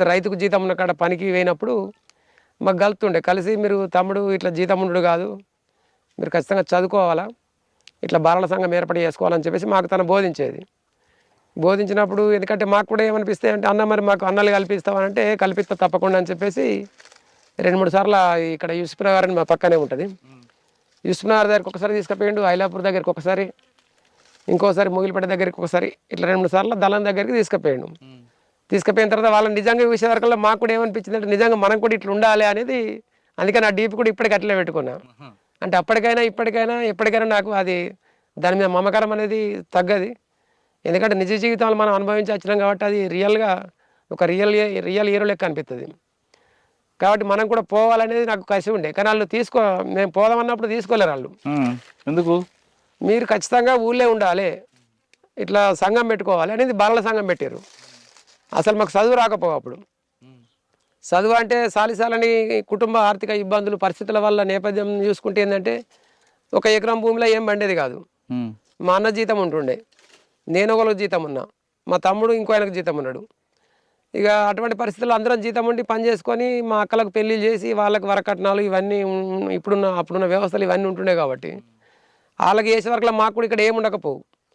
లేకపోతే రైతుకు జీతం ఉన్న కాడ పనికి పోయినప్పుడు మాకు కలుతుండే కలిసి మీరు తమ్ముడు ఇట్లా జీతం ఉండడు కాదు, మీరు ఖచ్చితంగా చదువుకోవాలా, ఇట్లా బాలల సంఘం ఏర్పాటు చేసుకోవాలని చెప్పేసి మాకు తను బోధించేది. బోధించినప్పుడు ఎందుకంటే మాకు కూడా ఏమనిపిస్తే అంటే అన్న మరి మాకు అన్నలు కల్పిస్తామనంటే కల్పిస్తా తప్పకుండా అని చెప్పేసి 2-3 సార్లు ఇక్కడ యూసుఫ్ నగర్ అని మా పక్కనే ఉంటుంది, యూసుఫ్ నగర్ దగ్గరికి ఒకసారి తీసుకుపోయిండు, ఐలాపూర్ దగ్గరికి ఒకసారి, ఇంకోసారి ముగిలిపేట దగ్గరికి ఒకసారి, ఇట్లా 2-3 సార్లు దళం దగ్గరికి తీసుకుపోయిండు. తీసుకుపోయిన తర్వాత వాళ్ళని నిజంగా చూసే వరకల్లా మాకు కూడా ఏమనిపించింది అంటే నిజంగా మనం కూడా ఇట్లా ఉండాలి అనేది. అందుకని ఆ డీపీ కూడా ఇప్పటికి అట్లే పెట్టుకున్నా. అంటే అప్పటికైనా ఇప్పటికైనా ఎప్పటికైనా నాకు అది దాని మీద మమకారం అనేది తగ్గది. ఎందుకంటే నిజ జీవితాలు మనం అనుభవించి వచ్చినాం కాబట్టి అది రియల్గా ఒక రియల్ హీరో లెక్క అనిపిస్తుంది. కాబట్టి మనం కూడా పోవాలనేది నాకు కసి ఉండే. కానీ వాళ్ళు మేము పోదామన్నప్పుడు తీసుకోలేరు వాళ్ళు. ఎందుకు? మీరు ఖచ్చితంగా ఊళ్ళో ఉండాలి, ఇట్లా సంఘం పెట్టుకోవాలి అనేది బాలల సంఘం పెట్టారు. అసలు మాకు చదువు రాకపోవు అప్పుడు. చదువు అంటే సాలిసాలని కుటుంబ ఆర్థిక ఇబ్బందులు పరిస్థితుల వల్ల నేపథ్యం చూసుకుంటే ఏంటంటే 1 ఎకరం భూమిలో ఏం పండేది కాదు. మా అన్న జీతం ఉంటుండే, నేను ఒకరికి జీతం ఉన్నా, మా తమ్ముడు ఇంకో ఆయనకు జీతం ఉన్నాడు. ఇక అటువంటి పరిస్థితుల్లో అందరం జీతం ఉండి పని చేసుకొని మా అక్కలకు పెళ్ళిళ్ళు చేసి వాళ్ళకి వరకట్నాలు ఇవన్నీ అప్పుడున్న వ్యవస్థలు ఇవన్నీ ఉంటుండే కాబట్టి వాళ్ళకి చేసే వరకు మాకు కూడా ఇక్కడ ఏమి ఉండకపోవు.